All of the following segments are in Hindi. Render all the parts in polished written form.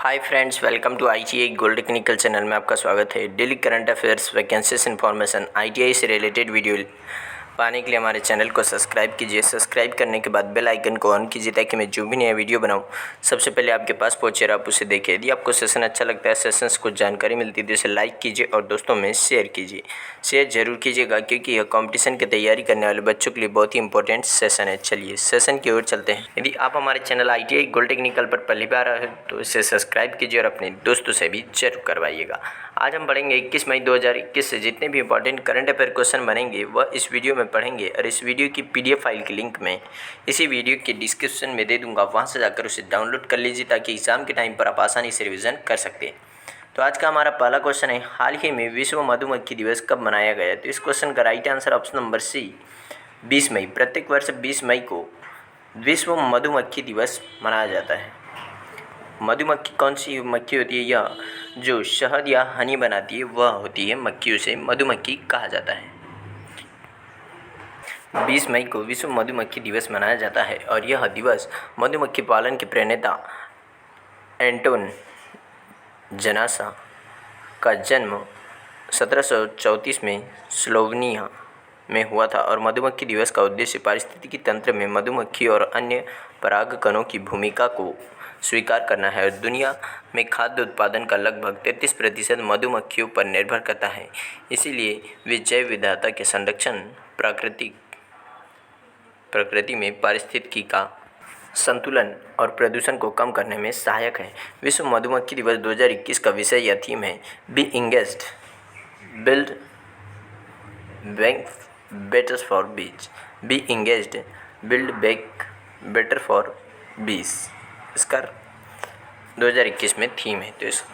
Hi friends, welcome to ITI gold technical channel में आपका स्वागत है। Daily current affairs, vacancies information, ITI से रिलेटेड वीडियो पाने के लिए हमारे चैनल को सब्सक्राइब कीजिए। सब्सक्राइब करने के बाद बेल आइकन को ऑन कीजिए ताकि मैं जो भी नया वीडियो बनाऊं सबसे पहले आपके पास पहुंचे और आप उसे देखें। यदि आपको सेशन अच्छा लगता है, सेशन से कुछ जानकारी मिलती है तो इसे लाइक कीजिए और दोस्तों में शेयर कीजिए। शेयर जरूर कीजिएगा क्योंकि यह कॉम्पिटिशन की तैयारी करने वाले बच्चों के लिए बहुत ही इंपॉर्टेंट सेशन है। चलिए सेशन की ओर चलते हैं। यदि आप हमारे चैनल आईटीआई गोल्ड टेक्निकल पर पहली बार आए हैं तो इसे सब्सक्राइब कीजिए और अपने दोस्तों से भी जरूर करवाइएगा। आज हम पढ़ेंगे 21 मई 2021 से जितने भी इंपॉर्टेंट करंट अफेयर क्वेश्चन बनेंगे वह इस वीडियो में पढ़ेंगे और इस वीडियो की पीडीएफ फाइल की लिंक मैं इसी वीडियो के डिस्क्रिप्शन में दे दूंगा। वहां से जाकर उसे डाउनलोड कर लीजिए ताकि एग्जाम के टाइम पर आप आसानी से रिवीजन कर सकते हैं। तो आज का हमारा पहला क्वेश्चन है, हाल ही में विश्व मधुमक्खी दिवस कब मनाया गया? तो इस क्वेश्चन का right answer option number C 20 मई। प्रत्येक वर्ष 20 मई को विश्व मधुमक्खी दिवस मनाया जाता है। मधुमक्खी कौन सी मक्खी होती है? यह जो शहद या हनी बनाती है वह होती है मक्खी, उसे मधुमक्खी कहा जाता है। 20 मई को विश्व मधुमक्खी दिवस मनाया जाता है और यह दिवस मधुमक्खी पालन के प्रणेता एंटोन जनासा का जन्म 1734 में स्लोवेनिया में हुआ था और मधुमक्खी दिवस का उद्देश्य पारिस्थितिकी तंत्र में मधुमक्खी और अन्य परागकणों की भूमिका को स्वीकार करना है। और दुनिया में खाद्य उत्पादन का लगभग 33% मधुमक्खियों पर निर्भर करता है, इसीलिए वे जैव विविधता के संरक्षण, प्रकृति में पारिस्थितिकी का संतुलन और प्रदूषण को कम करने में सहायक है। विश्व मधुमक्खी दिवस 2021 का विषय या थीम है be engaged, build back better for bees. Be engaged, build back better for bees इसका 2021 में थीम है। तो इस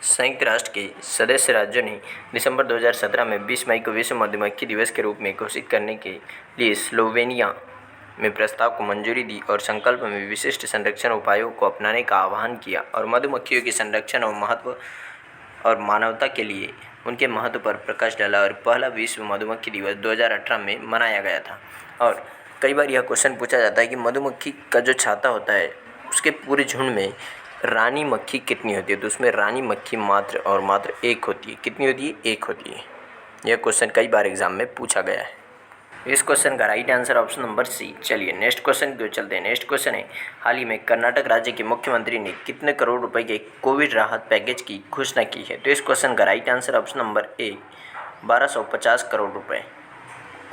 संयुक्त राष्ट्र के सदस्य राज्यों ने दिसंबर 2017 में 20 मई को विश्व मधुमक्खी दिवस के रूप में घोषित करने के लिए स्लोवेनिया में प्रस्ताव को मंजूरी दी और संकल्प में विशिष्ट संरक्षण उपायों को अपनाने का आह्वान किया और मधुमक्खियों के संरक्षण और महत्व और मानवता के लिए उनके महत्व पर प्रकाश डाला। और पहला विश्व मधुमक्खी दिवस 2018 में मनाया गया था। और कई बार यह क्वेश्चन पूछा जाता है कि मधुमक्खी का जो छाता होता है उसके पूरे झुंड में रानी मक्खी कितनी होती है? तो उसमें रानी मक्खी मात्र और मात्र एक होती है। कितनी होती है? एक होती है। यह क्वेश्चन कई बार एग्जाम में पूछा गया है। इस क्वेश्चन का right answer option number C. चलिए नेक्स्ट क्वेश्चन की ओर चलते हैं। नेक्स्ट क्वेश्चन है, हाल ही में कर्नाटक राज्य के मुख्यमंत्री ने कितने करोड़ रुपए के कोविड राहत पैकेज की घोषणा की है? तो इस क्वेश्चन का right answer option number A 1250 crore रुपए।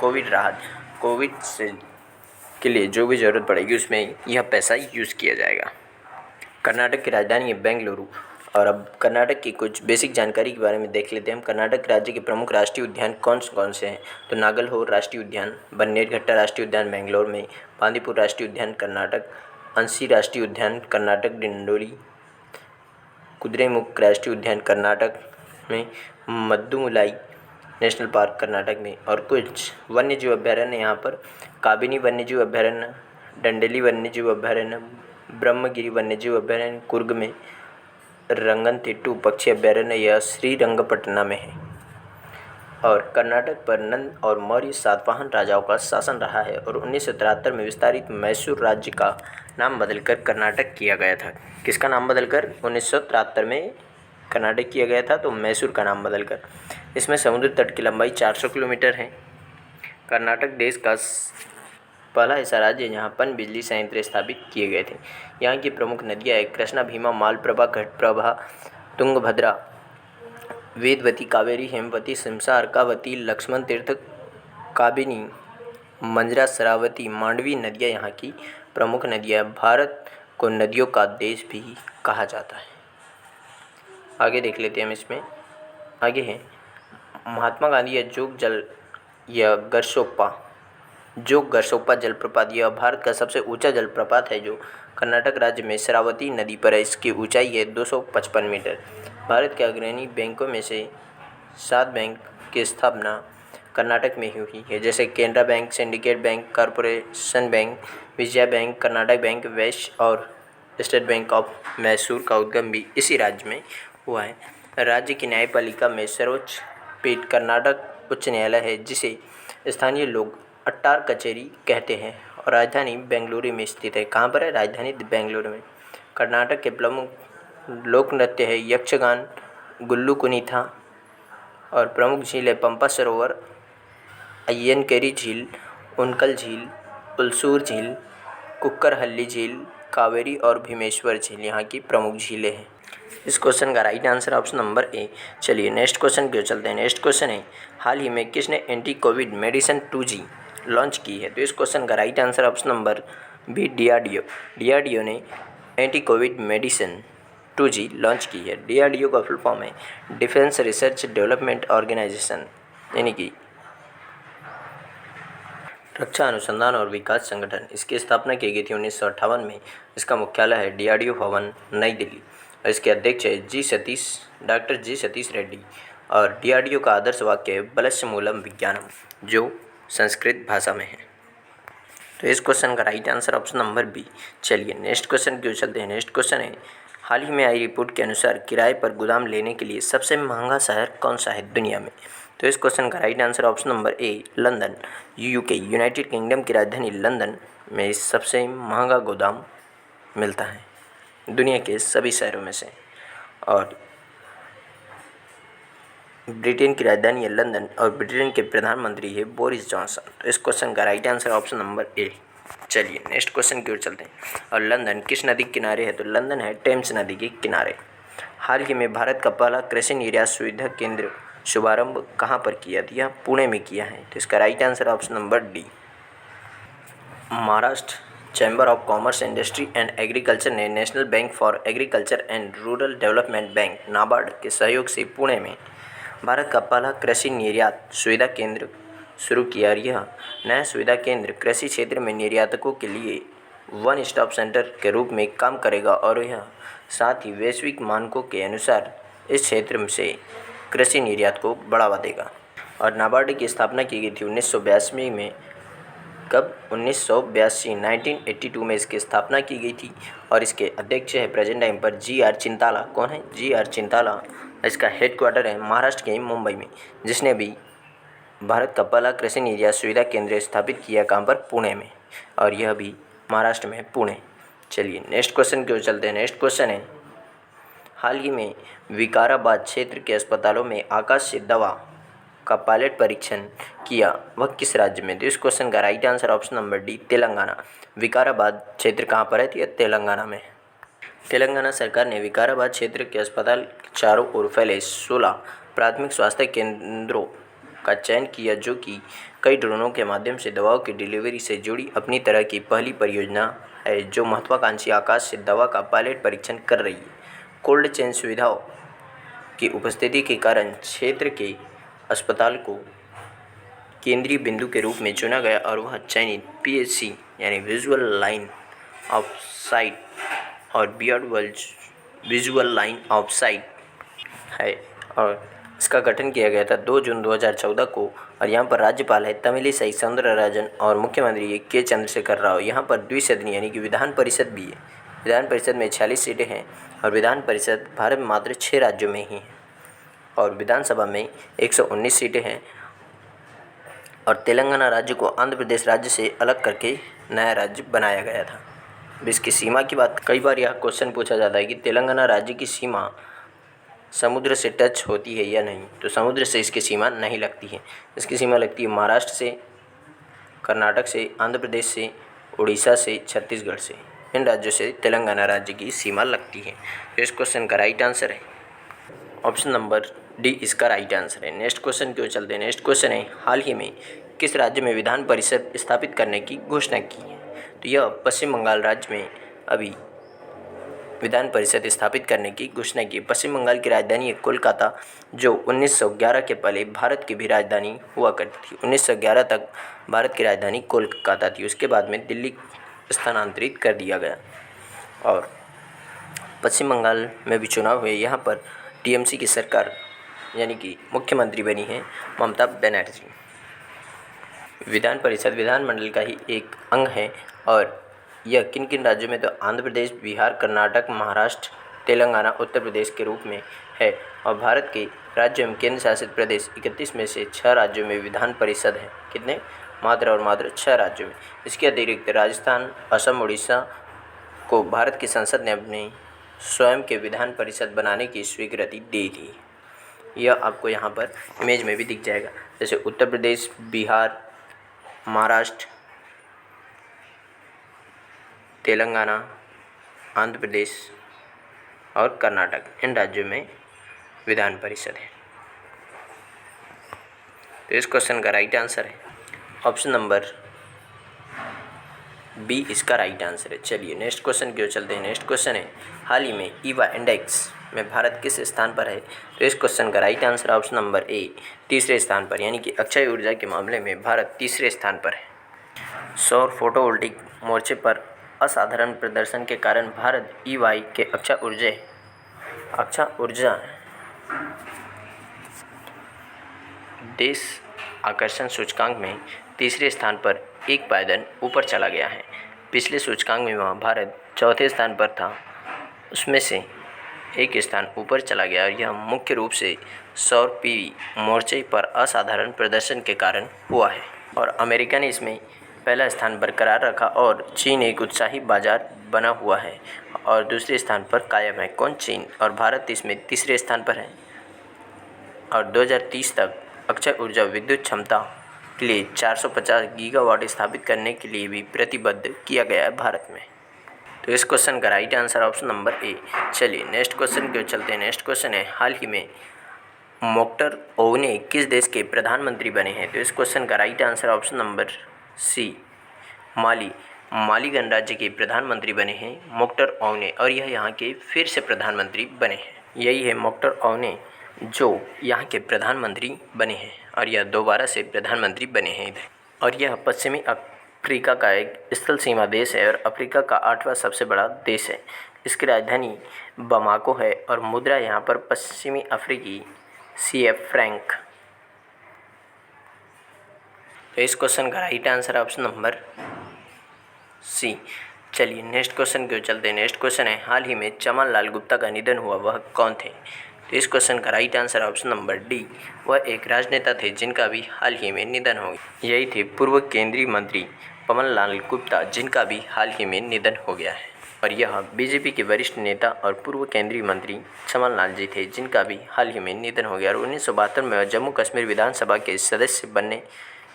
कोविड राहत, कोविड से के लिए जो भी ज़रूरत पड़ेगी उसमें यह पैसा यूज़ किया जाएगा। कर्नाटक की राजधानी है बेंगलुरु। और अब कर्नाटक की कुछ बेसिक जानकारी के बारे में देख लेते हैं। हम कर्नाटक राज्य के प्रमुख राष्ट्रीय उद्यान कौन कौन से हैं? तो नागलहोर राष्ट्रीय उद्यान, बन्नेरघट्टा राष्ट्रीय उद्यान बेंगलोर में, बांदीपुर राष्ट्रीय उद्यान कर्नाटक, अंसी राष्ट्रीय उद्यान कर्नाटक डिंडोली, कुद्रेमुख राष्ट्रीय उद्यान कर्नाटक में, मद्दुमुलाई नेशनल पार्क कर्नाटक में। और कुछ वन्यजीव अभ्यारण्य यहाँ पर काबिनी वन्यजीव अभ्यारण्य, डंडेली वन्यजीव अभ्यारण्य, ब्रह्मगिरी वन्यजीव अभ्यारण्य कुर्ग में, रंगनतिट्टू पक्षी अभ्यारण्य यह श्रीरंगपटना में है। और कर्नाटक पर नंद और मौर्य सातवाहन राजाओं का शासन रहा है और 1973 में विस्तारित मैसूर राज्य का नाम बदलकर कर्नाटक किया गया था। किसका नाम बदलकर? 1973 में कर्नाटक किया गया था, तो मैसूर का नाम बदलकर। इसमें समुद्र तट की लंबाई 400 किलोमीटर है। कर्नाटक देश का पहला ऐसा राज्य है जहाँ पन बिजली संयंत्र स्थापित किए गए थे। यहाँ की प्रमुख नदियाँ हैं कृष्णा, भीमा, मालप्रभा, घटप्रभा, तुंगभद्रा, वेदवती, कावेरी, हेमवती, सिमसा, अर्कावती, लक्ष्मण तीर्थ, काबिनी, मंजरा, शरावती, मांडवी नदियाँ यहाँ की प्रमुख नदियाँ। भारत को नदियों का देश भी कहा जाता है। आगे देख लेते हैं हम इसमें। आगे है महात्मा गांधी या जोग गरसोप्पा जलप्रपात। यह भारत का सबसे ऊंचा जलप्रपात है जो कर्नाटक राज्य में शरावती नदी पर है। इसकी ऊंचाई है 255 मीटर। भारत के अग्रणी बैंकों में से 7 बैंक की स्थापना कर्नाटक में हुई है, जैसे Canara bank, syndicate bank, corporation bank, Vijaya bank, Karnataka bank, वैश्य और स्टेट बैंक ऑफ मैसूर का उद्गम भी इसी राज्य में हुआ है। राज्य की न्यायपालिका में सर्वोच्च पीठ कर्नाटक उच्च न्यायालय है, जिसे स्थानीय लोग अट्टार कचेरी कहते हैं और राजधानी बेंगलुरु में स्थित है। कहाँ पर है? राजधानी बेंगलुरु में। कर्नाटक के प्रमुख लोक नृत्य है यक्षगान, गुल्लू कुनीथा। और प्रमुख झील है पंपा सरोवर, अय्यनकेरी झील, उनकल झील, उलसूर झील, कुक्करहल्ली झील, कावेरी और भीमेश्वर झील यहाँ की प्रमुख झीलें हैं। इस क्वेश्चन का right answer option number A. चलिए नेक्स्ट क्वेश्चन की ओर चलते हैं। नेक्स्ट क्वेश्चन है हाल ही में किसने anti covid medicine 2G launch की है? तो इस क्वेश्चन का right answer option number B DRDO. DRDO ने anti covid medicine 2G launch की है। डीआरडीओ का फुल फॉर्म है डिफेंस रिसर्च डेवलपमेंट ऑर्गेनाइजेशन, यानी कि रक्षा अनुसंधान और विकास संगठन। इसकी स्थापना की गई थी 1958 में। इसका मुख्यालय है डीआरडीओ भवन, नई दिल्ली। और इसके अध्यक्ष है डॉक्टर जी सतीश रेड्डी। और डीआरडीओ का आदर्श वाक्य है बलस्य मूलम विज्ञानम, जो संस्कृत भाषा में है। तो इस क्वेश्चन का right answer option number B. चलिए नेक्स्ट क्वेश्चन की ओर चलते हैं। नेक्स्ट क्वेश्चन है हाल ही में आई रिपोर्ट के अनुसार किराए पर गोदाम लेने के लिए सबसे महंगा शहर कौन सा है दुनिया में? तो इस क्वेश्चन का right answer option number A London. UK United kingdom की राजधानी लंदन में सबसे महंगा गोदाम मिलता है दुनिया के सभी शहरों में से। और ब्रिटेन की राजधानी है लंदन और ब्रिटेन के प्रधानमंत्री है बोरिस जॉनसन। तो इस क्वेश्चन का right answer option number A. चलिए नेक्स्ट क्वेश्चन की ओर चलते हैं। और लंदन किस नदी के किनारे है? तो लंदन है टेम्स नदी के किनारे। हाल ही में भारत का पहला कृषि निर्यात सुविधा केंद्र शुभारंभ कहाँ पर किया? दिया पुणे में किया है। तो इसका right answer option number D. Maharashtra chamber of commerce industry and agriculture ने national bank for agriculture and rural development bank NABARD के सहयोग से पुणे में भारत का पहला कृषि निर्यात सुविधा केंद्र शुरू किया। और यह नया सुविधा केंद्र कृषि क्षेत्र में निर्यातकों के लिए वन स्टॉप सेंटर के रूप में काम करेगा और यह साथ ही वैश्विक मानकों के अनुसार इस क्षेत्र से कृषि निर्यात को बढ़ावा देगा। और नाबार्ड की स्थापना की गई थी 1982 में। कब? 1982 में इसकी स्थापना की गई थी। और इसके अध्यक्ष है प्रेजेंट टाइम पर GR चिंताला। कौन है? GR चिंताला। इसका हेडक्वार्टर है महाराष्ट्र के मुंबई में, जिसने भी भारत का पहला कृषि निर्यात सुविधा केंद्र स्थापित किया। कहाँ पर? पुणे में। और यह भी महाराष्ट्र में, पुणे। चलिए नेक्स्ट क्वेश्चन की ओर चलते हैं। नेक्स्ट क्वेश्चन है हाल ही में विकाराबाद क्षेत्र के अस्पतालों में आकाशीय दवा का पायलट परीक्षण किया, वह किस राज्य में? तो इस क्वेश्चन का right answer option number D Telangana. Vikarabad क्षेत्र कहाँ पर है? यह तेलंगाना में। तेलंगाना सरकार ने विकाराबाद क्षेत्र के अस्पताल के चारों ओर फैले 16 प्राथमिक स्वास्थ्य केंद्रों का चयन किया, जो कि कई ड्रोनों के माध्यम से दवाओं की डिलीवरी से जुड़ी अपनी तरह की पहली परियोजना है, जो महत्वाकांक्षी आकाश से दवा का पायलट परीक्षण कर रही है। कोल्ड चेन सुविधाओं की उपस्थिति के कारण क्षेत्र के अस्पताल को केंद्रीय बिंदु के रूप में चुना गया और वह चयनित PSC यानी विजुअल लाइन ऑफ साइट और beyond visual line of site है। और इसका गठन किया गया था 2 जून 2014 को। और यहाँ पर राज्यपाल है तमिलिसाई सौंदरराजन और मुख्यमंत्री है के चंद्रशेखर राव। यहाँ पर द्विसदनीय यानी कि विधान परिषद भी है। विधान परिषद में 46 सीटें हैं और विधान परिषद भारत में मात्र 6 राज्यों में ही है। और विधानसभा में 119 सीटें हैं। और तेलंगाना राज्य को आंध्र प्रदेश राज्य से अलग करके नया राज्य बनाया गया था। अब इसकी सीमा की बात, कई बार यह क्वेश्चन पूछा जाता है कि तेलंगाना राज्य की सीमा समुद्र से टच होती है या नहीं? तो समुद्र से इसकी सीमा नहीं लगती है। इसकी सीमा लगती है महाराष्ट्र से, कर्नाटक से, आंध्र प्रदेश से, उड़ीसा से, छत्तीसगढ़ से। इन राज्यों से तेलंगाना राज्य की सीमा लगती है। तो इस क्वेश्चन का राइट आंसर है ऑप्शन नंबर डी, इसका राइट आंसर है। नेक्स्ट क्वेश्चन की ओर चलते हैं। नेक्स्ट क्वेश्चन है हाल ही में किस राज्य में विधान परिषद स्थापित करने की घोषणा की है? तो यह पश्चिम बंगाल राज्य में अभी विधान परिषद स्थापित करने की घोषणा की। पश्चिम बंगाल की राजधानी है कोलकाता, जो 1911 के पहले भारत की भी राजधानी हुआ करती थी। 1911 तक भारत की राजधानी कोलकाता थी। उसके बाद में दिल्ली स्थानांतरित कर दिया गया। और पश्चिम बंगाल में भी चुनाव हुए। यहाँ पर TMC की सरकार यानी कि मुख्यमंत्री बनी है ममता बनर्जी। विधान परिषद विधानमंडल का ही एक अंग है। और यह किन किन राज्यों में? तो आंध्र प्रदेश, बिहार, कर्नाटक, महाराष्ट्र, तेलंगाना, उत्तर प्रदेश के रूप में है। और भारत के राज्य एवं केंद्र शासित प्रदेश 31 में से 6 राज्यों में विधान परिषद है। कितने? मात्र और मात्र 6 राज्यों में। इसके अतिरिक्त राजस्थान, असम, उड़ीसा को भारत की संसद ने अपनी स्वयं के विधान परिषद बनाने की स्वीकृति दे दी। यह आपको यहाँ पर इमेज में भी दिख जाएगा। जैसे उत्तर प्रदेश, बिहार, महाराष्ट्र, तेलंगाना, आंध्र प्रदेश और कर्नाटक, इन राज्यों में विधान परिषद है। तो इस क्वेश्चन का राइट आंसर है ऑप्शन नंबर बी, इसका राइट आंसर है। चलिए नेक्स्ट क्वेश्चन की ओर चलते हैं। नेक्स्ट क्वेश्चन है, हाल ही में ईवा इंडेक्स में भारत किस स्थान पर है? तो इस क्वेश्चन का right answer option number A, तीसरे स्थान पर, यानी कि अक्षय ऊर्जा के मामले में भारत तीसरे स्थान पर है। सौर फोटोवोल्टिक मोर्चे पर असाधारण प्रदर्शन के कारण भारत ईवाई के अक्षय ऊर्जा देश आकर्षण सूचकांक में तीसरे स्थान पर एक पायदान ऊपर चला गया है। पिछले सूचकांक में वहाँ भारत चौथे स्थान पर था, उसमें से एक स्थान ऊपर चला गया और यह मुख्य रूप से सौर पीवी मोर्चे पर असाधारण प्रदर्शन के कारण हुआ है। और अमेरिका ने इसमें पहला स्थान बरकरार रखा और चीन एक उत्साही बाजार बना हुआ है और दूसरे स्थान पर कायम है। कौन? चीन। और भारत इसमें तीसरे स्थान पर है। और 2030 तक अक्षय ऊर्जा विद्युत क्षमता के लिए 450 गीगावाट स्थापित करने के लिए भी प्रतिबद्ध किया गया है भारत में। तो इस क्वेश्चन का right answer option number A. चलिए नेक्स्ट क्वेश्चन की ओर चलते हैं। नेक्स्ट क्वेश्चन है, हाल ही में मोक्टर ओगने किस देश के प्रधानमंत्री बने हैं? तो इस क्वेश्चन का right answer option number C, Mali गणराज्य के प्रधानमंत्री बने हैं मोक्टर ओगने, और यह यहाँ के फिर से प्रधानमंत्री बने हैं। यही है मोक्टर ओगने जो यहाँ के प्रधानमंत्री बने हैं और यह दोबारा से प्रधानमंत्री बने हैं इधर। और यह पश्चिमी अफ्रीका का एक स्थल सीमा देश है और अफ्रीका का 8वां सबसे बड़ा देश है। इसकी राजधानी बमाको है और मुद्रा यहाँ पर पश्चिमी अफ्रीकी CF फ्रैंक। तो इस क्वेश्चन का right answer option number C. चलिए नेक्स्ट क्वेश्चन की ओर चलते हैं। नेक्स्ट क्वेश्चन है, हाल ही में चमन लाल गुप्ता का निधन हुआ, वह कौन थे? तो इस क्वेश्चन का right answer option number D, वह एक राजनेता थे जिनका भी हाल ही में निधन हो गया। यही थे पूर्व केंद्रीय मंत्री चमन लाल गुप्ता, जिनका भी हाल ही में निधन हो गया है। और यह बीजेपी के वरिष्ठ नेता और पूर्व केंद्रीय मंत्री चमन लाल जी थे, जिनका भी हाल ही में निधन हो गया। और 1972 में वह जम्मू कश्मीर विधानसभा के सदस्य बनने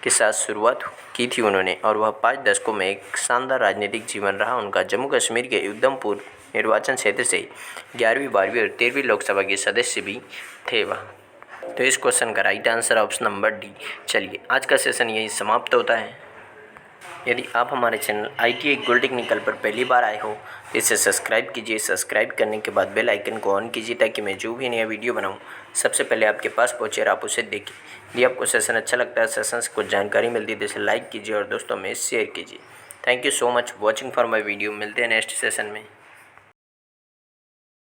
के साथ शुरुआत की थी उन्होंने, और वह 5 दशकों में एक शानदार राजनीतिक जीवन रहा उनका। जम्मू कश्मीर के उधमपुर निर्वाचन क्षेत्र से 11वीं, 12वीं और 13वीं लोकसभा के सदस्य भी थे वह। तो इस क्वेश्चन का right answer option number D. चलिए आज का सेशन यही समाप्त होता है। यदि आप हमारे चैनल ITI गोल्ड टेक्निकल पर पहली बार आए हो तो इसे सब्सक्राइब कीजिए। सब्सक्राइब करने के बाद बेल आइकन को ऑन कीजिए ताकि मैं जो भी नया वीडियो बनाऊं सबसे पहले आपके पास पहुंचे और आप उसे देखें। यदि आपको सेशन अच्छा लगता है, सेशन से कुछ जानकारी मिलती है तो इसे लाइक कीजिए और दोस्तों में शेयर कीजिए। Thank you so much watching for my video. मिलते हैं नेक्स्ट सेशन में।